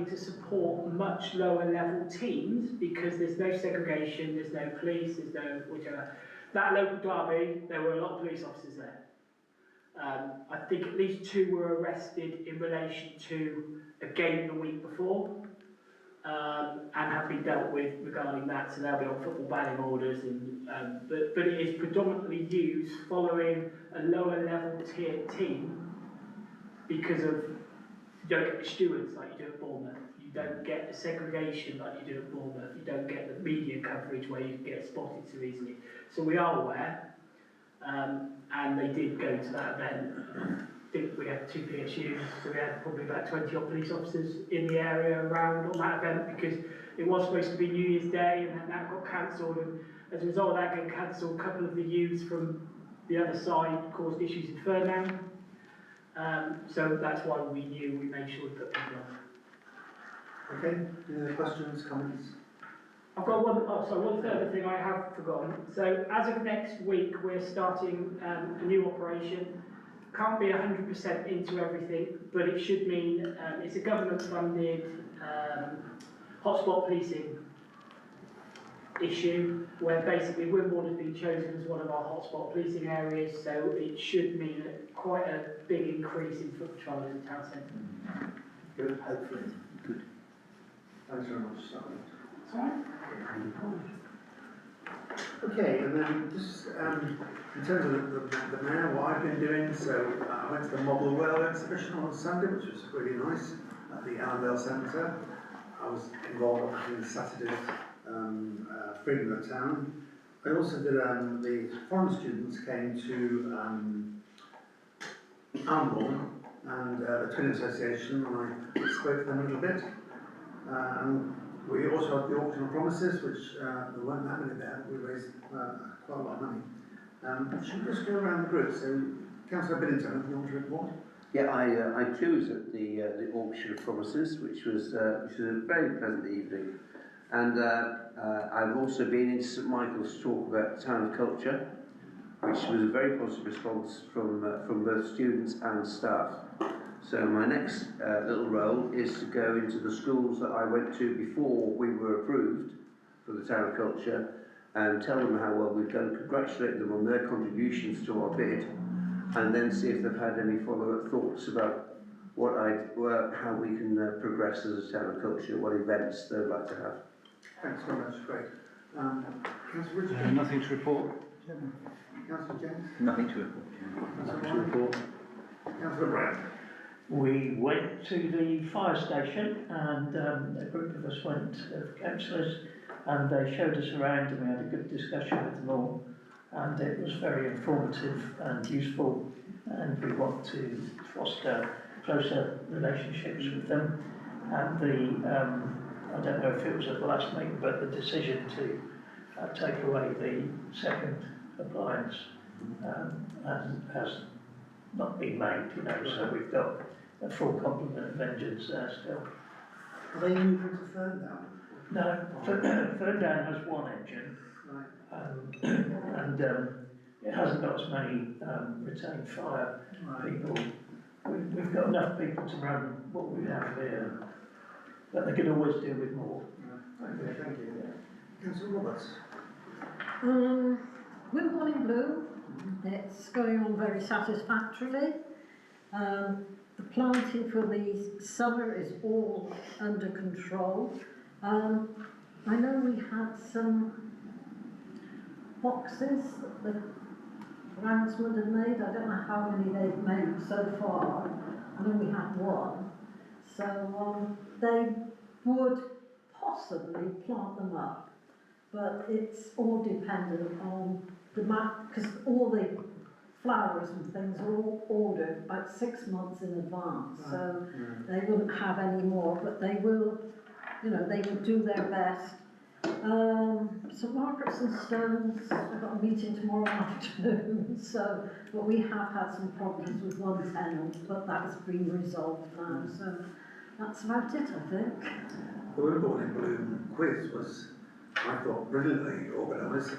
to support much lower level teams because there's no segregation, there's no police, there's no whichever. That local derby, there were a lot of police officers there. I think at least 2 were arrested in relation to a game the week before and have been dealt with regarding that, so they'll be on football banning orders. But it is predominantly used following a lower level tier team because of you don't get the stewards like you do at Bournemouth, you don't get the segregation like you do at Bournemouth, you don't get the media coverage where you can get spotted so easily. So we are aware, and they did go to that event. I think we had 2 PSUs, so we had probably about 20 odd police officers in the area around on that event because it was supposed to be New Year's Day and then that got cancelled, and as a result of that getting cancelled, a couple of the youths from the other side caused issues in Fernand. So that's why we knew we made sure we put people on. Okay, any other questions, comments? I've got one further thing I have forgotten. So as of next week, we're starting a new operation. Can't be 100% into everything, but it should mean it's a government-funded hotspot policing issue, where basically Wimborne has been chosen as one of our hotspot policing areas, so it should mean quite a big increase in foot patrols in the town centre. Good, hopefully. Good. Thanks very much, Simon. That's all right. Okay, and then just in terms of the mayor, what I've been doing, so I went to the Model Rail exhibition on Sunday, which was really nice, at the Allendale Centre. I was involved in Saturday's Freedom of the Town. I also did, the foreign students came to Wimborne and the Twin Association, and I spoke to them a little bit. And we also had the auction of promises, which there weren't that many there. We raised quite a lot of money. Should we just go around the group? So, Councillor Billington, if you want to report? Yeah, I too was at the auction of promises, which was a very pleasant evening, and I've also been in St Michael's to talk about Town of Culture, which was a very positive response from both students and staff. So my next little role is to go into the schools that I went to before we were approved for the Town of Culture and tell them how well we've done, congratulate them on their contributions to our bid, and then see if they've had any follow-up thoughts about how we can progress as a Town of Culture, what events they'd like to have. Thanks very much, great. Councillor Richard? Nothing to report. Councillor James? Nothing to report. Councillor Councillor Brown? We went to the fire station and a group of us went, councillors, and they showed us around and we had a good discussion with them all, and it was very informative and useful, and we want to foster closer relationships with them. And I don't know if it was at the last meeting, but the decision to take away the second appliance has not been made, so we've got a full complement of engines there still. Are they moving to Ferndown? No, Ferndown has one engine, Right. and it hasn't got as many retained fire people. We've got enough people to run what we have here, but they could always do with more. Okay, thank you. Councillor Roberts? Wimborne in Blue, it's going on very satisfactorily. The planting for the summer is all under control. I know we had some boxes that the groundsman had made. I don't know how many they've made so far. I know we had one. So they would possibly plant them up, but it's all dependent on the map, because all the flowers and things are all ordered about 6 months in advance, so they wouldn't have any more, but they will, they will do their best. St Margaret's and Stones, I've got a meeting tomorrow afternoon, but we have had some problems with one tenant, but that's been resolved now, so that's about it, I think. The Wimborne in Bloom quiz was, I thought, brilliantly organised.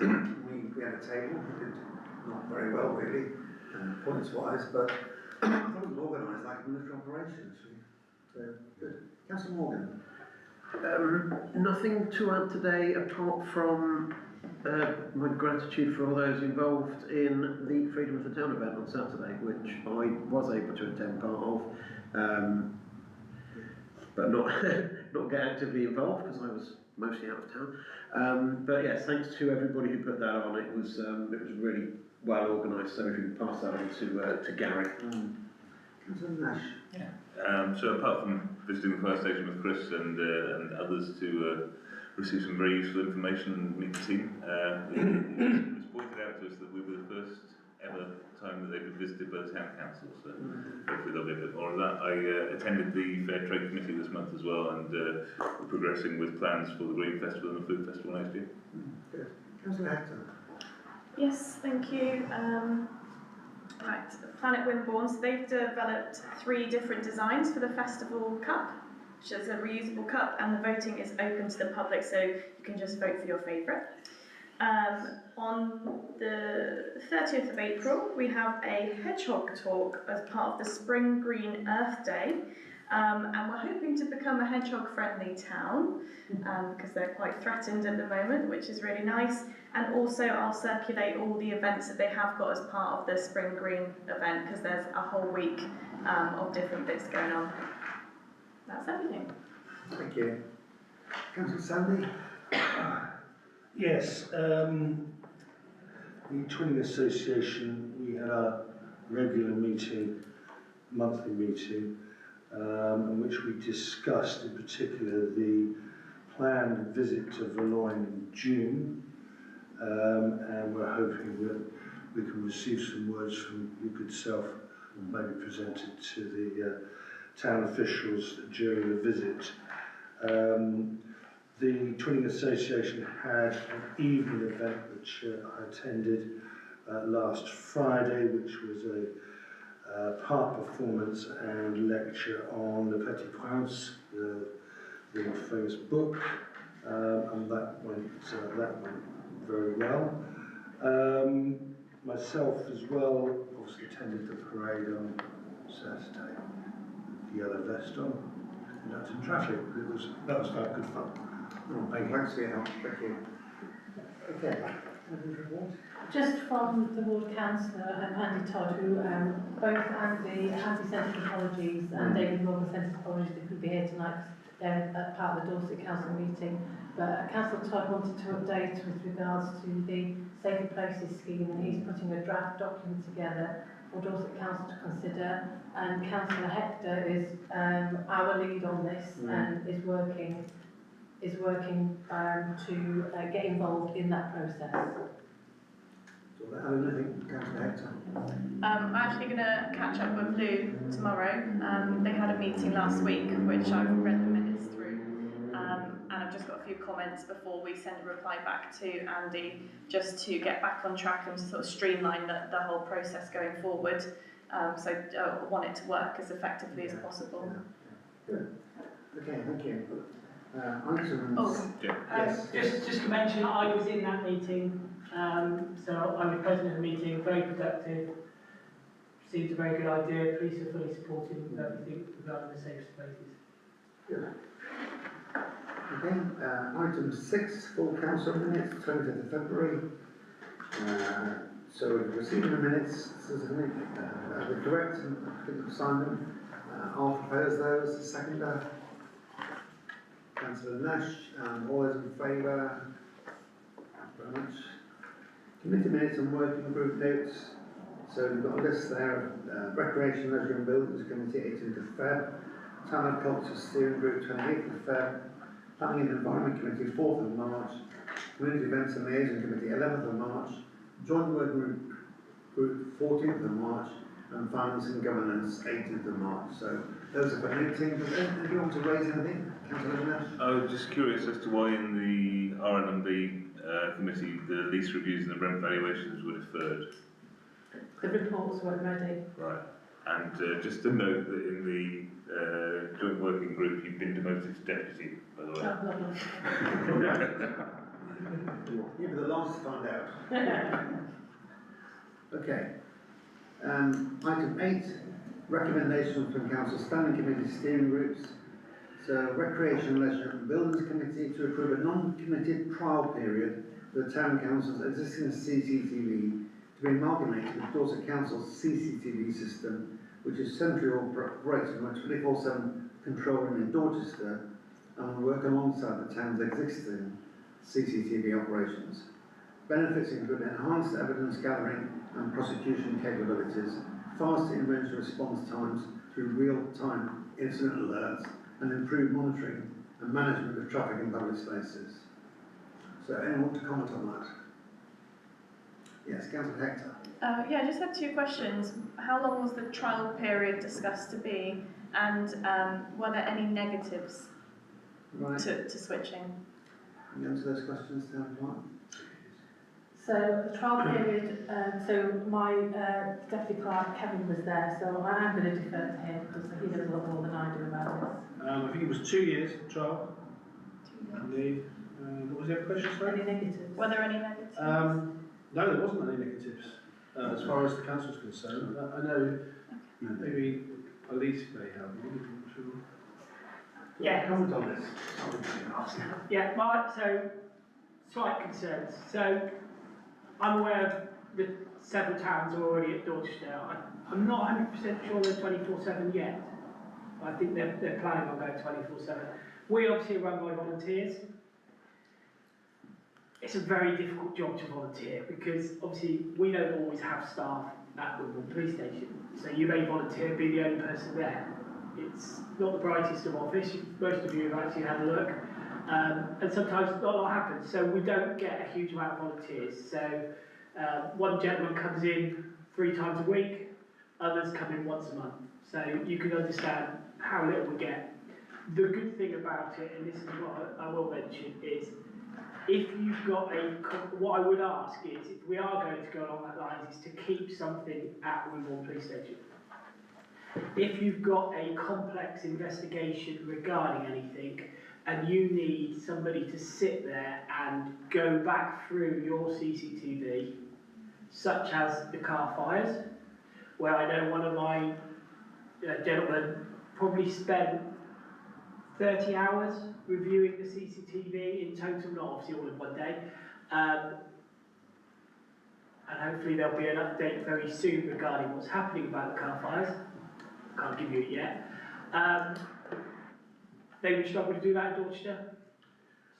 we had a table, we did not very well really, points-wise, but I thought it was organised like a military operation, actually. So, good. Councillor Morgan. Nothing to add today apart from my gratitude for all those involved in the Freedom of the Town event on Saturday, which I was able to attend part of, but not not get actively involved because I was mostly out of town. But yes, thanks to everybody who put that on. It was really well organised. So if you can pass that on to Gary. Councillor Nash. So apart from visiting the fire station with Chris and others to receive some very useful information and meet the team, it was pointed out to us that we were the first ever time that they've been visited by the town council, so hopefully there'll be a bit more of that. I attended the Fair Trade Committee this month as well, and we're progressing with plans for the Green Festival and the Food Festival next year. Good. Councillor Hector. Yes, thank you. Right, Planet Wimborne, so they've developed 3 different designs for the festival cup, which is a reusable cup, and the voting is open to the public, so you can just vote for your favourite. On the 30th of April, we have a hedgehog talk as part of the Spring Green Earth Day, and we're hoping to become a hedgehog-friendly town, because they're quite threatened at the moment, which is really nice. And also I'll circulate all the events that they have got as part of the Spring Green event, because there's a whole week of different bits going on. That's everything. Thank you. Councillor Sandy. Yes, the Twinning Association, we had our regular meeting, monthly meeting, in which we discussed in particular the planned visit to Verloin in June, and we're hoping that we can receive some words from your good self, maybe presented to the town officials during the visit. The Twinning Association had an evening event which I attended last Friday, which was a part performance and lecture on the Petit Prince, the famous book, and that went very well. Myself as well, obviously attended the parade on Saturday, the yellow vest on, conducted traffic. That was quite good fun. Thanks for your help. Thank you. Okay. Just from the ward councillor and Andy Todd, who both Andy sent his apologies and David Morgan sent his apologies they couldn't be here tonight because they're part of the Dorset Council meeting. But Councillor Todd wanted to update with regards to the Safer Places scheme, and he's putting a draft document together for Dorset Council to consider. And Councillor Hector is our lead on this and is working to get involved in that process. I'm actually going to catch up with Lou tomorrow. They had a meeting last week, which I've read the minutes through, and I've just got a few comments before we send a reply back to Andy, just to get back on track and sort of streamline the whole process going forward. So I want it to work as effectively as possible. Good. Okay, thank you. Just to mention, I was in that meeting, so I was present in the meeting, very productive, seems a very good idea, police are fully supporting everything regarding the safe spaces. Good. Okay, item 6, full council minutes, 20th of February. So we've received the minutes, the correct, and I think we've signed them. I'll propose those, the seconder. Councillor Nash, all those in favour? Thank you very much. Committee minutes and working group notes. So we've got a list there of Recreation, Leisure and Buildings Committee, 18th of Feb. Town of Culture Steering Group, 28th of Feb. Planning and Environment Committee, 4th of March. Community Events and Liaison Committee, 11th of March. Joint Working Group, 14th of March. And Finance and Governance, 18th of March. So those are the meetings. Do you want to raise anything, Councillor Nash? I was just curious as to why in the R&B committee the lease reviews and the rent valuations were deferred. The reports weren't ready. Right. And just to note that in the joint working group you've been demoted to deputy, by the way. You'll be the last to find out. Okay. Item 8, Recommendations from council standing committee steering groups. So Recreation, Leisure and Buildings Committee to approve a non-committed trial period for the Town Council's existing CCTV to be amalgamated with Dorset Council's CCTV system, which is centrally operated from a 24/7 control room in Dorchester and will work alongside the town's existing CCTV operations. Benefits include enhanced evidence gathering and prosecution capabilities, faster emergency response times through real-time incident alerts, and improved monitoring and management of traffic in public spaces. So, anyone want to comment on that? Yes, Councillor Hector. Yeah, I just had two questions. How long was the trial period discussed to be, and were there any negatives to switching? Can you answer those questions, Town Clerk? So the trial period, so my deputy clerk Kevin was there, so I am going to defer to him because he knows a lot more than I do about this. I think it was 2 years trial. Indeed. What was the other question, sorry? Any negatives? Were there any negatives? No, there wasn't any negatives as far as the council's concerned. I know maybe police may have one, I'm not sure. Yeah. Comment on this. Yeah, so slight concerns. So I'm aware of the several towns are already at Dorchester. I'm not 100% sure they're 24/7 yet. I think they're planning on going 24/7. We obviously are run by volunteers. It's a very difficult job to volunteer because obviously we don't always have staff at Wimborne Police Station. So you may volunteer, be the only person there. It's not the brightest of office. Most of you have actually had a look. And sometimes not a lot happens. So we don't get a huge amount of volunteers. So one gentleman comes in 3 times a week, others come in once a month. So you can understand how little we get. The good thing about it, and this is what I will mention, is if you've got what I would ask is, if we are going to go along that line, is to keep something at Wimborne Police Station. If you've got a complex investigation regarding anything, and you need somebody to sit there and go back through your CCTV, such as the car fires, where I know one of my gentlemen probably spent 30 hours reviewing the CCTV in total, not obviously all in one day. And hopefully there'll be an update very soon regarding what's happening about the car fires. Can't give you it yet. They would struggle to do that in Dorchester.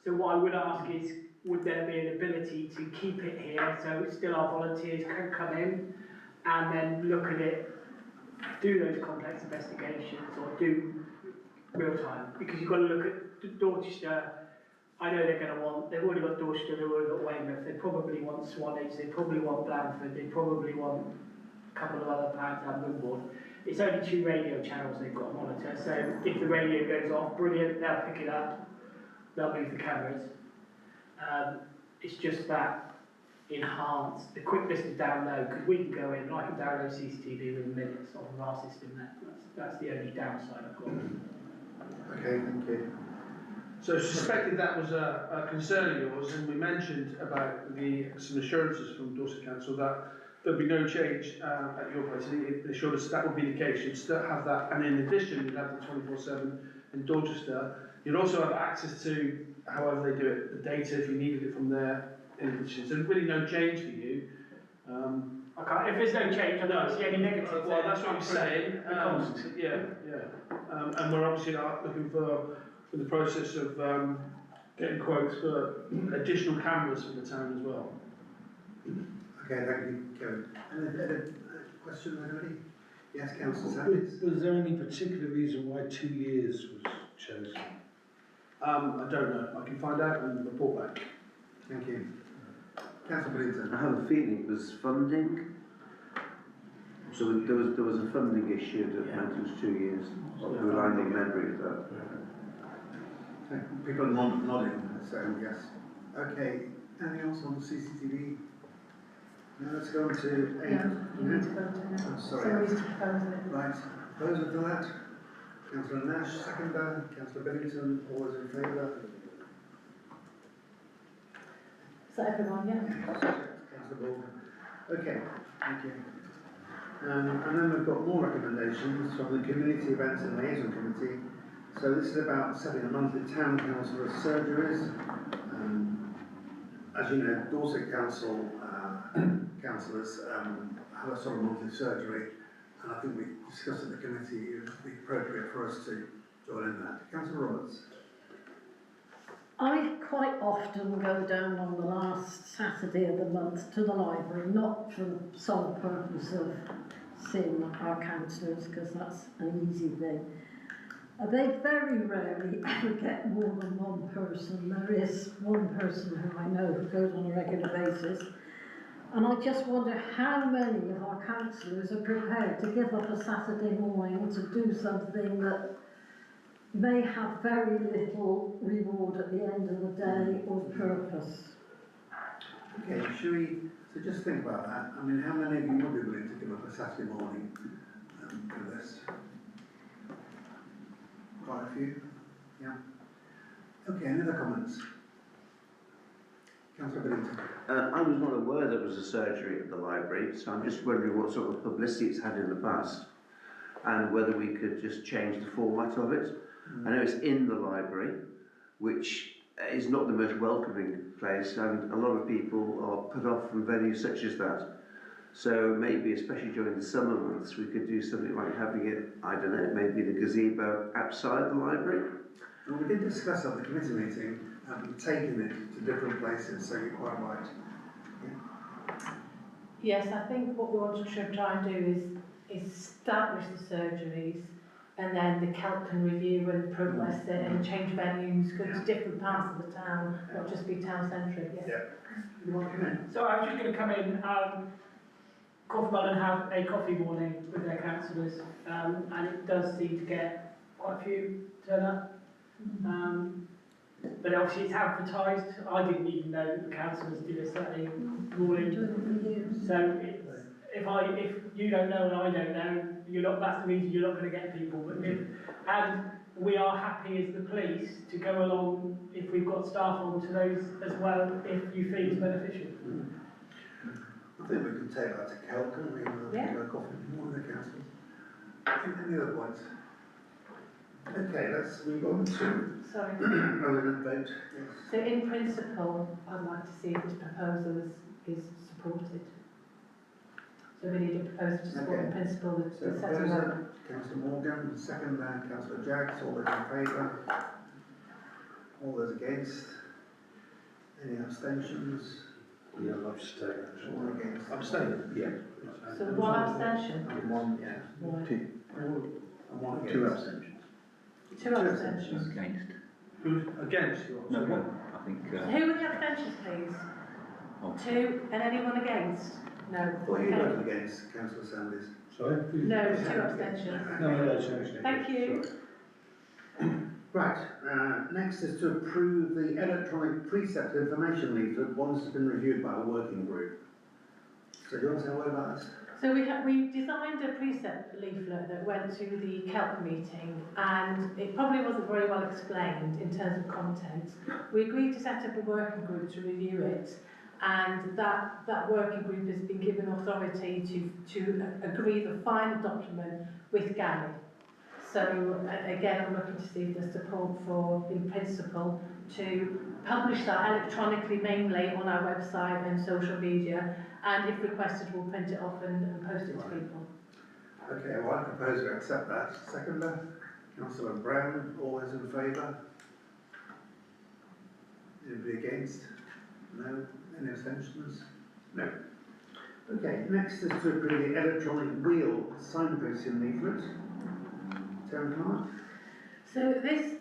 So what I would ask is, would there be an ability to keep it here so still our volunteers can come in and then look at it, do those complex investigations or do real time? Because you've got to look at Dorchester. I know they're going to want, they've already got Dorchester, they've already got Weymouth, they probably want Swanage, they probably want Blandford, they probably want a couple of other plants and Wimborne. It's only 2 radio channels they've got to monitor, so if the radio goes off, brilliant, they'll pick it up, they'll move the cameras. It's just that enhanced, the quickness to download, because we can go in and I can download CCTV within minutes off of our system there. That's the only downside I've got. Okay, thank you. So suspected that was a concern of yours, and we mentioned about some assurances from Dorset Council that there'll be no change at your place. They assured us that would be the case. You'd still have that, and in addition, you'd have the 24/7 in Dorchester. You'd also have access to, however they do it, the data if you needed it from there. In addition, so really no change for you. If there's no change, I don't see any negatives. Well, that's what I'm saying. Yeah. And we're obviously looking for the process of getting quotes for additional cameras for the town as well. Okay, thank you, Kevin. Any other question, anybody? Yes, Councillor Sanders. Was there any particular reason why 2 years was chosen? I don't know. I can find out and report back. Thank you. Councillor Billington. I have a feeling it was funding. So there was a funding issue that meant it was 2 years. I'm relying on memory of that. Okay. People nodding, so yes. Okay, anything else on the CCTV? Now let's go on to 8. Yeah, you need to vote on it. I'm sorry. Somebody's proposing it. Right, proposal for that. Councillor Nash, seconder. Councillor Billington, all those in favour? Is that everyone, yeah? Councillor Baldwin. Okay, thank you. And then we've got more recommendations from the Community Events and Liaison Committee. So this is about setting a monthly town council surgeries. As you know, Dorset Council councillors have a sort of monthly surgery, and I think we discussed at the committee it would be appropriate for us to join in that. Councillor Roberts. I quite often go down on the last Saturday of the month to the library, not for the sole purpose of seeing our councillors, because that's an easy thing. They very rarely ever get more than one person. There is one person who I know who goes on a regular basis. And I just wonder how many of our councillors are prepared to give up a Saturday morning to do something that may have very little reward at the end of the day or purpose. Okay, so just think about that. I mean, how many of you would be willing to give up a Saturday morning for this? Quite a few, yeah. Okay, any other comments? Councillor Billington. I was not aware there was a surgery at the library, so I'm just wondering what sort of publicity it's had in the past and whether we could just change the format of it. I know it's in the library, which is not the most welcoming place, and a lot of people are put off from venues such as that. So maybe, especially during the summer months, we could do something like having it, I don't know, maybe the gazebo outside the library. Well, we did discuss at the committee meeting taking it to different places, so you're quite right. Yeah. Yes, I think what we want to try and do is establish the surgeries, and then the CELT can review and progress it and change venues, go to different parts of the town, not just be town-centric. Yeah. You want to come in? So I was just going to come in. Coffee Barn have a coffee morning with their councillors, and it does seem to get quite a few turn up. But obviously it's advertised. I didn't even know that the councillors did a Saturday morning. So if you don't know and I don't know, that's the reason you're not going to get people. But and we are happy as the police to go along if we've got staff on to those as well, if you feel it's beneficial. I think we can take that to CELT, can't we? Yeah. Coffee morning, the councillors. Any other points? Okay, let's move on to Sorry. vote. Yes. So in principle, I'd like to see if this proposal is supported. So we need a proposal to support the principle that So the setting up. proposer, Councillor Morgan, second Councillor Jaggs, all those in favour? All those against? Any abstentions? Yeah, I'll abstain actually. All against? Abstain? Yeah. So one abstention? And one, yeah. Right. And one against? Two abstentions. Two abstentions. Against? Who's against? No, one. I think. Who were the abstentions, please? Oh. Two, and anyone against? No. I thought you voted against, Councillor Sandys. Sorry? No, two abstentions. No, abstention. Thank you. Right, next is to approve the electronic precept information leaflet once it's been reviewed by a working group. So do you want to say a word about this? So we designed a precept leaflet that went to the CELT meeting, and it probably wasn't very well explained in terms of content. We agreed to set up a working group to review it, and that working group has been given authority to agree the final document with Gary. So again, I'm looking to see if there's support for, in principle, to publish that electronically, mainly on our website and social media, and if requested, we'll print it off and post it to people. Okay, well, I propose to accept that. Seconder, Councillor Brown, all those in favour? Anybody against? No? Any abstentions? No. Okay, next is to approve the electronic wheel signposting leaflet. Terry Clark. So this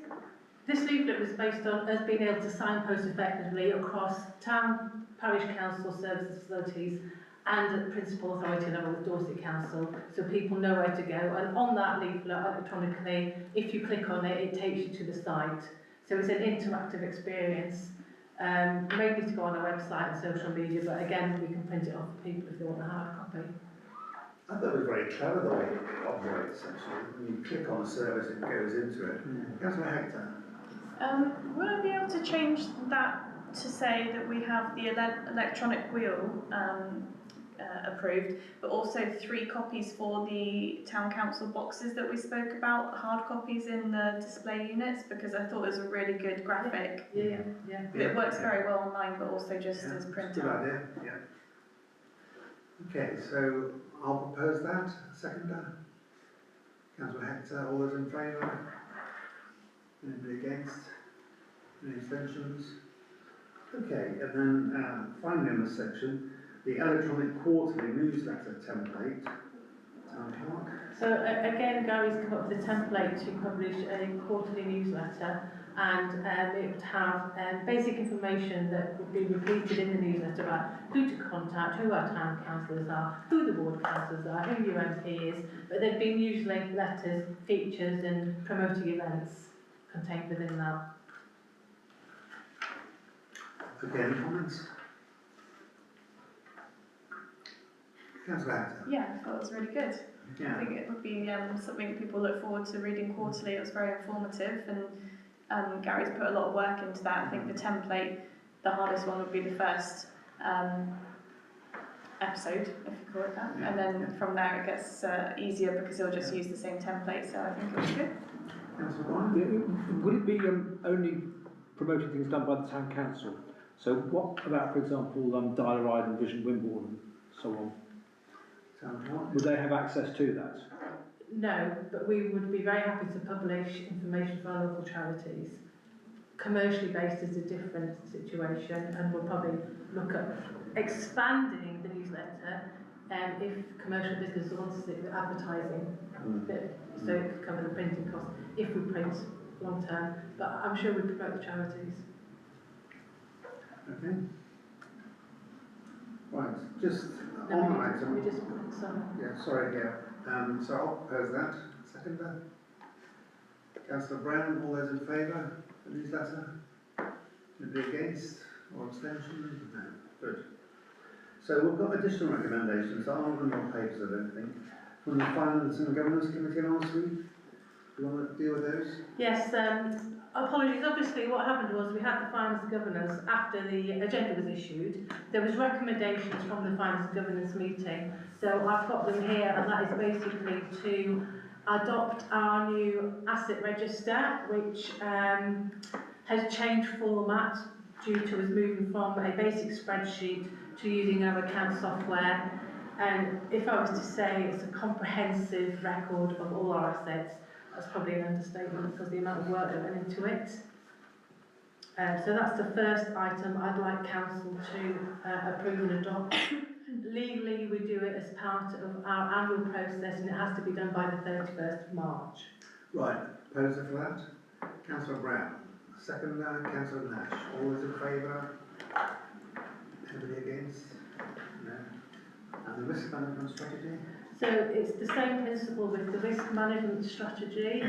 leaflet was based on us being able to signpost effectively across town, parish council, services, facilities, and at principal authority level with Dorset Council, so people know where to go. And on that leaflet, electronically, if you click on it, it takes you to the site. So it's an interactive experience. You may need to go on our website and social media, but again, we can print it off for people if they want a hard copy. I thought it was very clever the way it operates, actually. When you click on a service, it goes into it. Councillor Hector. Would I be able to change that to say that we have the electronic wheel approved, but also 3 copies for the town council boxes that we spoke about, hard copies in the display units, because I thought it was a really good graphic. Yeah. It works very well online, but also just as print Good out. idea, yeah. Okay, so I'll propose that. Seconder? Councillor Hector, all those in favour? Anybody against? Any abstentions? Okay, and then finally in this section, the electronic quarterly newsletter template. Town Clerk. So again, Gary's come up with a template to publish a quarterly newsletter, and it would have basic information that would be repeated in the newsletter about who to contact, who our town councillors are, who the ward councillors are, who your MP is, but there've been usually letters, features and promoting events contained within that. Okay, any comments? Councillor Hector. Yeah, I thought it was really good. I Yeah. think it would be something people look forward to reading quarterly. It was very informative, and Gary's put a lot of work into that. I think the template, the hardest one would be the first episode, if you call it that, and then from there it gets easier because he'll just use the same template, so I think it was good. Councillor Ryan? Would it be only promoting things done by the town council? So what about, for example, Dial-A-Ride and Vision Wimborne and so on? Town Clerk? Would they have access to that? No, but we would be very happy to publish information for our local charities. Commercially based is a different situation, and we'll probably look at expanding the newsletter if commercial business wants it with advertising, so it could cover the printing cost if we print long term, but I'm sure we promote the charities. Okay. Right, just No, on the item. we just sorry. Yeah, sorry, yeah. So I'll propose that. Seconder? Councillor Brown, all those in favour of the newsletter? Anybody against or abstention? No. Good. So we've got additional recommendations that aren't on your papers, I don't think, from the Finance and Governance Committee last week. Do you want to deal with those? Yes, apologies. Obviously, what happened was we had the Finance and Governance after the agenda was issued. There was recommendations from the Finance and Governance meeting. So I've got them here, and that is basically to adopt our new asset register, which has changed format due to us moving from a basic spreadsheet to using our account software. And if I was to say it's a comprehensive record of all our assets, that's probably an understatement because the amount of work that went into it. So that's the first item I'd like council to approve and adopt. Legally, we do it as part of our annual process, and it has to be done by the 31st of March. Right, proposer for that? Councillor Brown. Second, Councillor Nash. All those in favour? Anybody against? No. And the risk management strategy? So it's the same principle with the risk management strategy.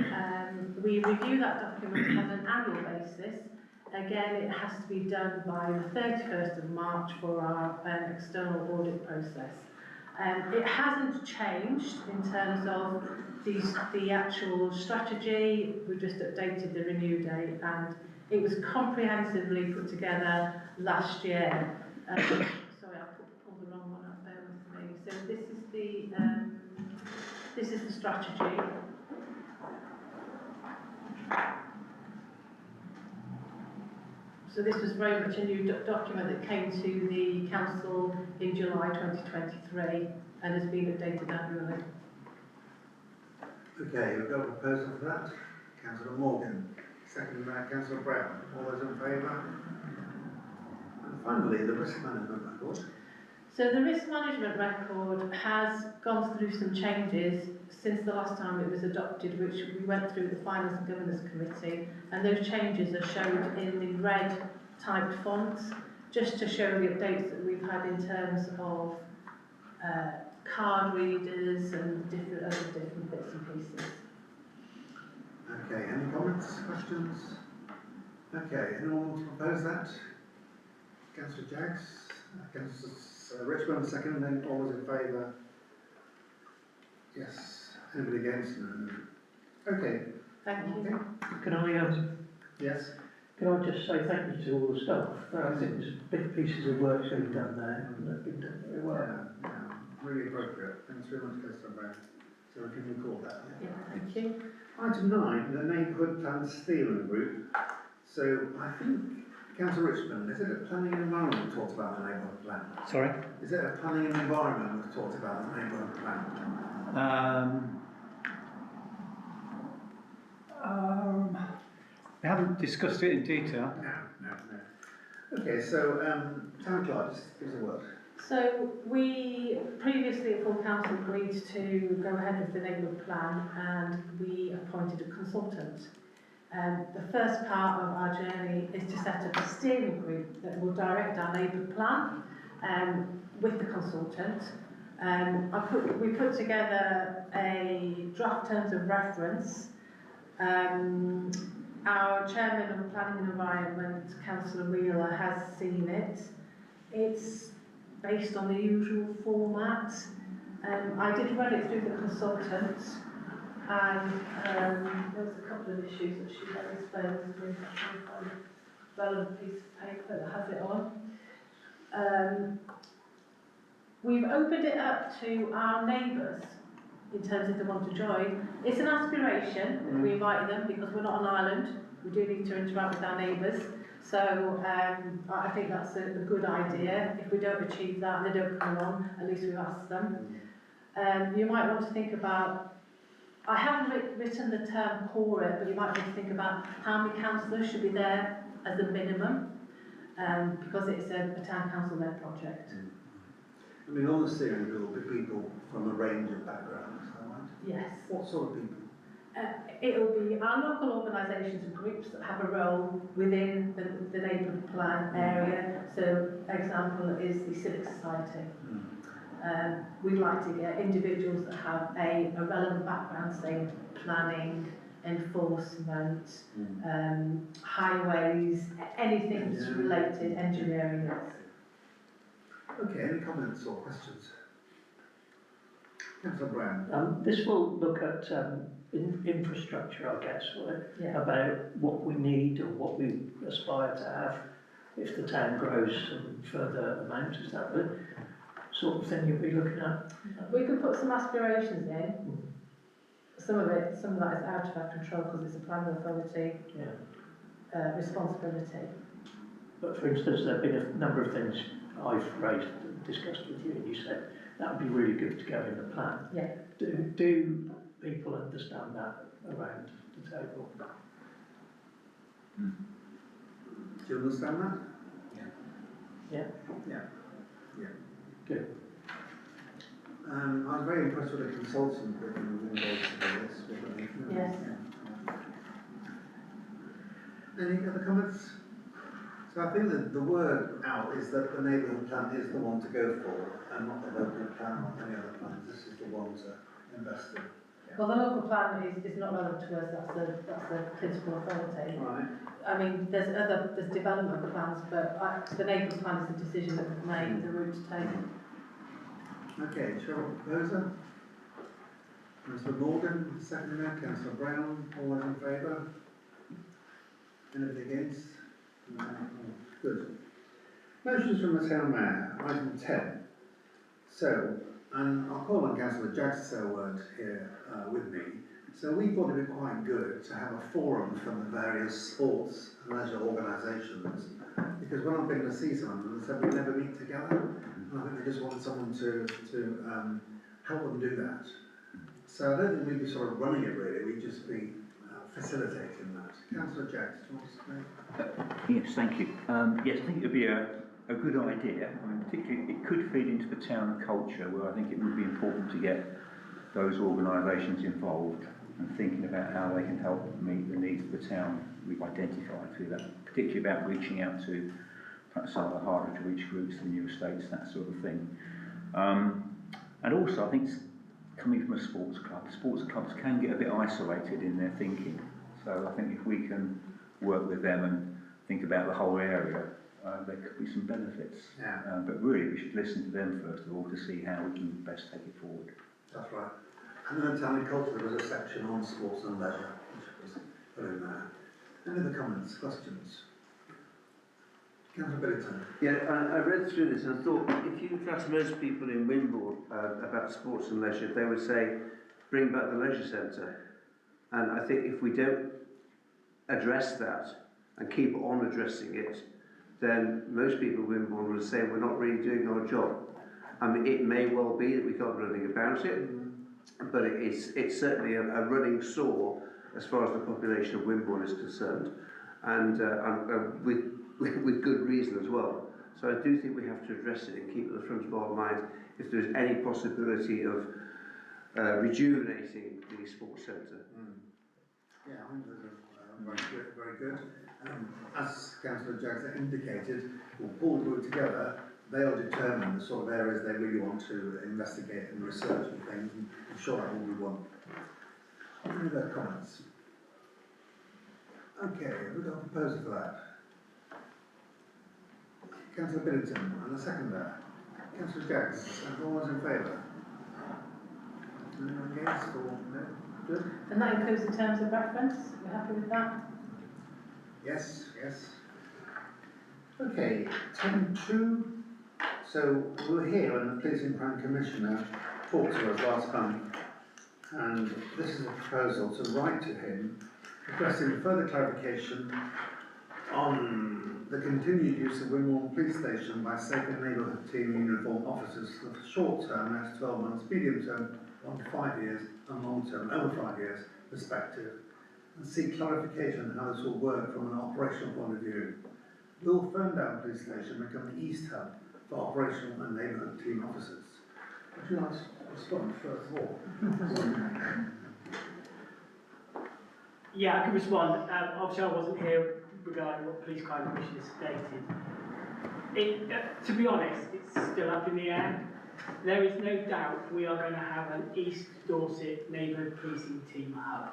We review that document on an annual basis. Again, it has to be done by the 31st of March for our external audit process. It hasn't changed in terms of the actual strategy. We just updated the renew date, and it was comprehensively put together last year. Sorry, I pulled the wrong one up, bear with me. So this is the strategy. So this was very much a new document that came to the council in July 2023 and has been updated annually. Okay, we've got a proposal for that. Councillor Morgan. Second, Councillor Brown. All those in favour? And finally, the risk management record. So the risk management record has gone through some changes since the last time it was adopted, which we went through the Finance and Governance Committee, and those changes are shown in the red typed fonts, just to show the updates that we've had in terms of card readers and different bits and pieces. Okay, any comments, questions? Okay, anyone want to propose that? Councillor Jaggs, Councillor Richmond, second, and then all those in favour? Yes. Anybody against? No. Okay. Thank you. Can I Yes. Can I just say thank you to all the staff? I think there's big pieces of work being done there, and they've been done very well. Yeah. really appropriate. Thanks very much, Councillor Brown. So we can record that. Yeah, thank you. Item 9, the Neighbourhood Plan Steering Group. So I think, Councillor Richmond, is it a planning and environment we've talked about the neighbourhood plan? Sorry? Is it a planning and environment we've talked about the neighbourhood plan? We haven't discussed it in detail. No. Okay, so Town Clerk, just give us a word. So we previously at full council agreed to go ahead with the neighbourhood plan, and we appointed a consultant. The first part of our journey is to set up a steering group that will direct our neighbourhood plan with the consultant. We put together a draft terms of reference. Our chairman of Planning and Environment, Councillor Wheeler, has seen it. It's based on the usual format. I did run it through the consultant, and there was a couple of issues that she had explained to me. I can find a relevant piece of paper that has it on. We've opened it up to our neighbours in terms of they want to join. It's an aspiration that we invite them, because we're not an island. We do need to interact with our neighbours. So I think that's a good idea. If we don't achieve that and they don't come along, at least we've asked them. You might want to think about, I haven't written the term core it, but you might want to think about how many councillors should be there as a minimum, because it's a town council-led project. I mean, on the steering group will be people from a range of backgrounds, is that right? Yes. What sort of people? It'll be our local organisations and groups that have a role within the neighbourhood plan area. So, example is the Civic Society. We'd like to get individuals that have a relevant background, say planning, enforcement, highways, anything that's related, engineering. Okay, any comments or questions? Councillor Brown. This will look at infrastructure, I guess, will it? Yeah. About what we need or what we aspire to have if the town grows some further amount. Is that the sort of thing you'll be looking at? We could put some aspirations in. Some of that is out of our control because it's a planning authority responsibility. But for instance, there have been a number of things I've raised and discussed with you, and you said that would be really good to go in the plan. Yeah. Do people understand that around the table? Do you understand that? Yeah. Good. I was very impressed with the consultant that you were involved in this. Yes. Any other comments? So I think that the word out is that the neighbourhood plan is the one to go for, and not the local plan or any other plans. This is the one to invest in. Well, the local plan is not relevant to us. That's the principal authority. Right. I mean, there's development plans, but the neighbourhood plan is the decision that we've made, the route to take. Okay, shall I proposer? Councillor Morgan, seconder. Councillor Brown, all those in favour? Anything against? No. Good. Motions from the town mayor, item 10. So, and I'll call on Councillor Jaggs to say a word here with me. So we thought it'd be quite good to have a forum from the various sports and leisure organisations, because when I've been to see some of them, they said we never meet together, and I think they just want someone to help them do that. So I don't think we'd be sort of running it really, we'd just be facilitating that. Councillor Jaggs, do you want to say? Yes, thank you. Yes, I think it would be a good idea. I mean, particularly it could feed into the town culture, where I think it would be important to get those organisations involved and thinking about how they can help meet the needs of the town we've identified through that, particularly about reaching out to perhaps some of the harder to reach groups, the new estates, that sort of thing. And also I think coming from a sports clubs can get a bit isolated in their thinking. So I think if we can work with them and think about the whole area, there could be some benefits. Yeah. But really we should listen to them first of all to see how we can best take it forward. That's right. And then town and culture, there was a section on sports and leisure, which was put in there. Any other comments, questions? Councillor Billington. Yeah, I read through this and I thought if you ask most people in Wimborne about sports and leisure, they would say, bring back the leisure centre. And I think if we don't address that and keep on addressing it, then most people in Wimborne will say we're not really doing our job. I mean, it may well be that we can't do anything about it, but it's certainly a running sore as far as the population of Wimborne is concerned, and with good reason as well. So I do think we have to address it and keep it at the front of our mind if there's any possibility of rejuvenating the sports centre. Yeah, I think that's very good. As Councillor Jackson indicated, we'll pull the group together. They'll determine the sort of areas they really want to investigate and research and things, and I'm sure that will be one. Any other comments? Okay, we've got a proposal for that. Councillor Billington, and a seconder. Councillor Jaggs, and all those in favour? Anyone against or no? Good? And that includes the terms of reference, we're happy with that? Yes, yes. Okay, 10.2. So we were here when the Policing Crime Commissioner talked to us last month, and this is a proposal to write to him requesting further clarification on the continued use of Wimborne Police Station by safe and neighbourhood team uniform officers for the short term, that's 12 months, medium term, 1 to 5 years, and long term, over 5 years, perspective, and seek clarification on how this will work from an operational point of view. Will Ferndown Police Station become the East Hub for operational and neighbourhood team officers? Would you like to respond first of all? Yeah, I can respond. Obviously, I wasn't here regarding what the Police Crime Commissioner stated. To be honest, it's still up in the air. There is no doubt we are going to have an East Dorset neighbourhood policing team hub.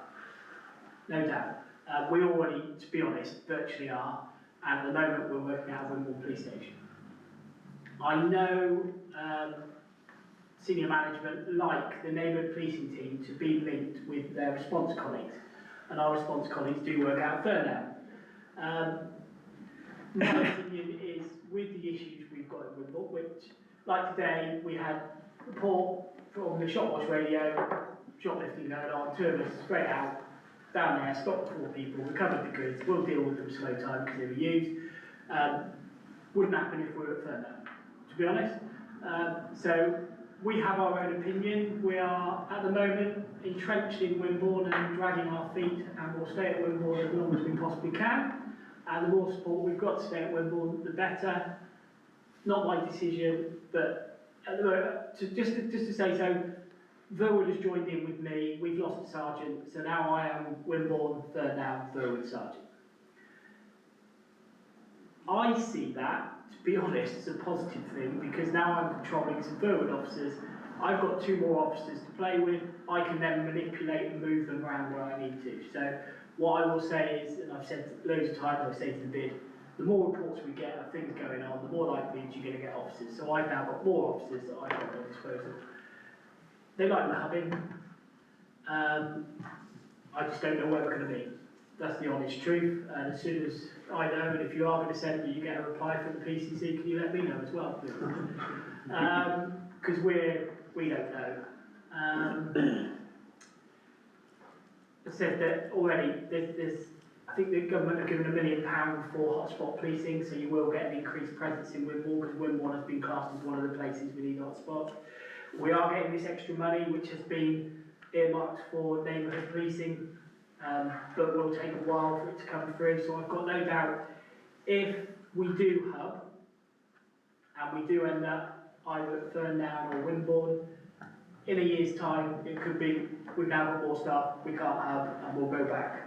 No doubt. We already, to be honest, virtually are. And at the moment, we're working out of Wimborne Police Station. I know senior management like the neighbourhood policing team to be linked with their response colleagues. And our response colleagues do work out further. My opinion is, with the issues we've got in Wimborne, which, like today, we had a report from the Shopwatch radio, shoplifting going on, 2 of us straight out, down there, stopped 4 people, recovered the goods, we'll deal with them slow time because they were used. Wouldn't happen if we were at Ferndown, to be honest. So we have our own opinion. We are, at the moment, entrenched in Wimborne and dragging our feet, and we'll stay at Wimborne as long as we possibly can. And the more support we've got to stay at Wimborne, the better. Not my decision, but at the moment, just to say so, Verwood has joined in with me. We've lost a sergeant, so now I am Wimborne, Ferndown, Verwood sergeant. I see that, to be honest, as a positive thing, because now I'm controlling some Verwood officers. I've got 2 more officers to play with. I can then manipulate and move them around where I need to. So what I will say is, and I've said loads of times, I say to the bid, the more reports we get of things going on, the more likely you're going to get officers. So I've now got more officers that I've got at my disposal. They like the hubbing. I just don't know where we're going to be. That's the honest truth. And as soon as I know, and if you are going to send me, you get a reply from the PCC, can you let me know as well, please? Because we don't know. I said that already. I think the government have given £1 million for hotspot policing, so you will get an increased presence in Wimborne, because Wimborne has been classed as one of the places we need hotspots. We are getting this extra money, which has been earmarked for neighbourhood policing, but will take a while for it to come through. So I've got no doubt, if we do hub, and we do end up either at Ferndown or Wimborne, in a year's time, it could be we've now got more staff, we can't hub, and we'll go back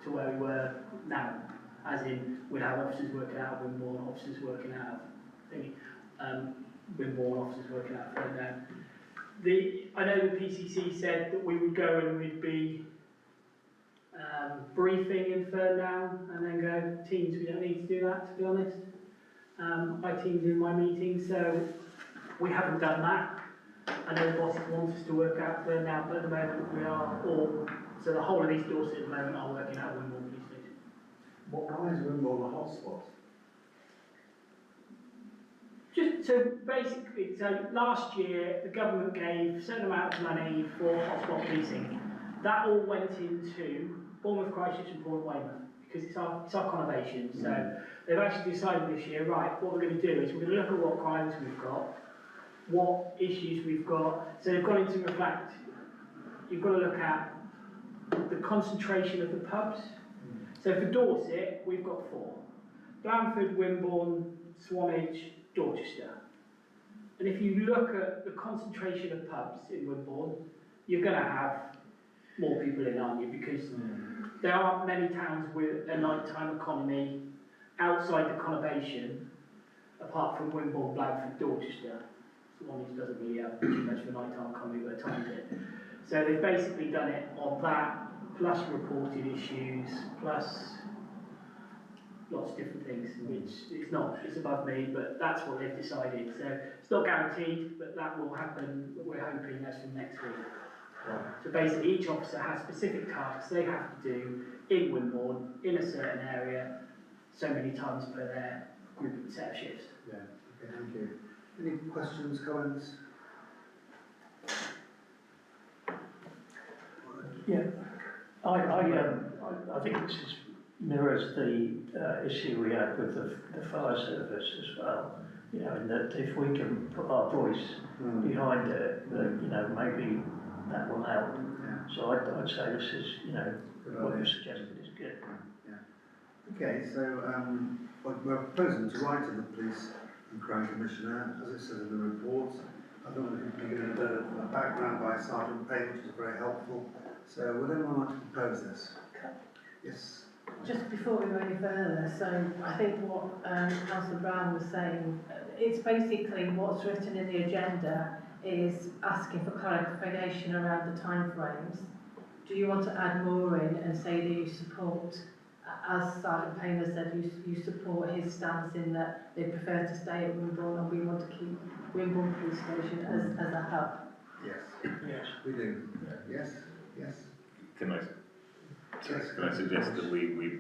to where we were now. As in, we'd have officers working out of Wimborne, officers working out of Wimborne, officers working out of Ferndown. I know the PCC said that we would go and we'd be briefing in Ferndown and then go, teams, we don't need to do that, to be honest. I teamed in my meeting, so we haven't done that. I know the bosses want us to work out Ferndown, but at the moment we are all, so the whole of East Dorset at the moment are working out of Wimborne Police Station. Why is Wimborne a hotspot? So basically, so last year the government gave a certain amount of money for hotspot policing. That all went into Bournemouth, Christchurch and Port Weymouth because it's our conurbation. So they've actually decided this year, right, what we're going to do is we're going to look at what crimes we've got, what issues we've got. So they've got into reflect, you've got to look at the concentration of the pubs. So for Dorset, we've got 4. Blandford, Wimborne, Swanage, Dorchester. And if you look at the concentration of pubs in Wimborne, you're going to have more people in, aren't you? Because there aren't many towns with a nighttime economy outside the conurbation, apart from Wimborne, Blandford, Dorchester. Swanage doesn't really have too much of a nighttime economy, but a tiny bit. So they've basically done it on that, plus reported issues, plus lots of different things, which it's above me, but that's what they've decided. So it's not guaranteed, but that will happen, we're hoping, as from next week. Right. So basically each officer has specific tasks they have to do in Wimborne, in a certain area, so many times per their group set of shifts. Yeah, okay, thank you. Any questions, comments? Yeah, I think this is mirrors the issue we had with the fire service as well. You know, and that if we can put our voice behind it, that, you know, maybe that will help. Yeah. So I'd say this is, you know, what you suggested is good. Yeah. Okay, so we're proposing to write to the Police and Crime Commissioner, as it says in the report. I don't know if you can give a background by Sergeant Payne, which is very helpful. So would anyone like to propose this? Yes. Just before we go any further, so I think what Councillor Brown was saying, it's basically what's written in the agenda is asking for clarification around the timeframes. Do you want to add more in and say that you support, as Sergeant Payne has said, you support his stance in that they prefer to stay at Wimborne and we want to keep Wimborne Police Station as a hub? Yes. Yes. We do. Yeah. Yes. Yes. Can I suggest that we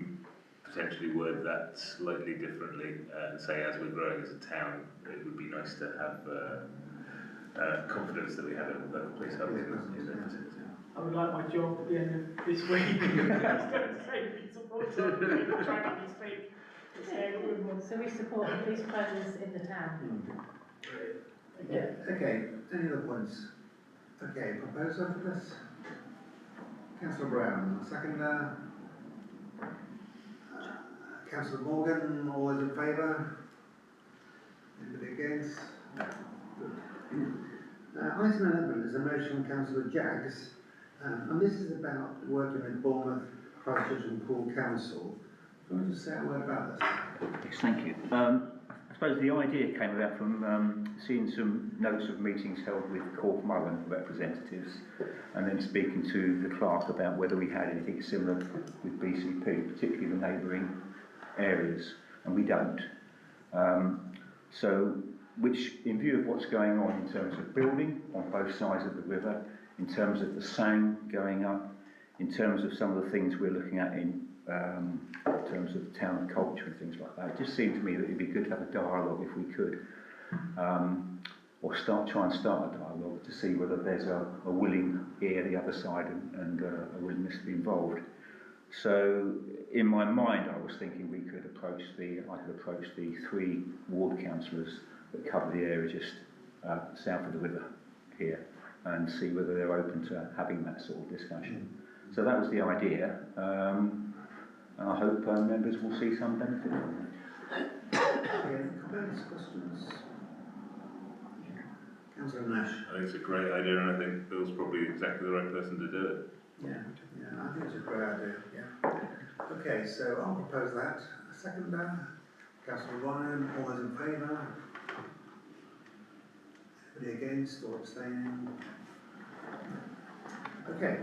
potentially word that slightly differently and say, as we're growing as a town, it would be nice to have confidence that we have a local police hub in the vicinity. I would like my job at the end of this week. Instead of saying we support something, trying to speak. So we support the police presence in the town. Yeah. Okay, any other points? Okay, proposal for this? Councillor Brown, seconder. Councillor Morgan, all those in favour? Anybody against? Item 11 is a motion from Councillor Jaggs, and this is about working with Bournemouth, Christchurch and Poole Council. Do you want to just say a word about this? Yes, thank you. I suppose the idea came about from seeing some notes of meetings held with Cork Mullen representatives and then speaking to the clerk about whether we had anything similar with BCP, particularly the neighbouring areas, and we don't. So, which, in view of what's going on in terms of building on both sides of the river, in terms of the SANG going up, in terms of some of the things we're looking at in terms of town culture and things like that, it just seemed to me that it'd be good to have a dialogue if we could, or try and start a dialogue to see whether there's a willing ear the other side and a willingness to be involved. So in my mind, I was thinking I could approach the 3 ward councillors that cover the area just south of the river here and see whether they're open to having that sort of discussion. So that was the idea. And I hope members will see some benefit from it. Any comments, questions? Councillor Nash. I think it's a great idea, and I think Bill's probably exactly the right person to do it. Yeah, I think it's a great idea, yeah. Okay, so I'll propose that. Seconder, Councillor Ryan, all those in favour? Anybody against or abstaining? Okay.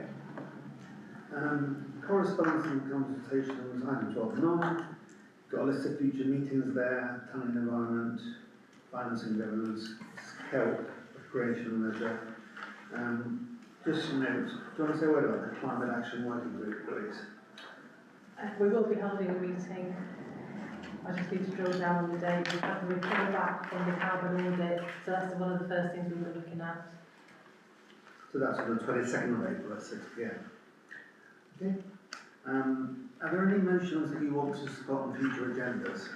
Correspondence and consultations, item 12.9. Got a list of future meetings there, town and environment, finance and governance, help, recreation and leisure. Just a note, do you want to say a word about the Climate Action Working Group, please? We will be holding a meeting I just need to drill down on the date. We've had the report back from the carbon audit, so that's one of the first things we were looking at. So that's on the 22nd of April at 6 p.m. Okay. Are there any motions that you want to spot on future agendas?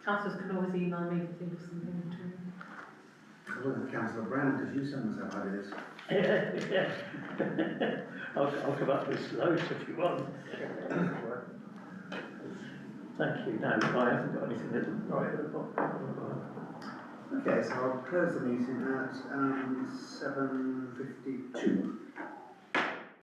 Councillors can always email me if they think of something to. I look at Councillor Brown, because you sometimes have ideas. Yeah. I'll come up with loads if you want. Thank you. No, I haven't got anything right at the bottom. Okay, so I'll close the meeting at 7:52.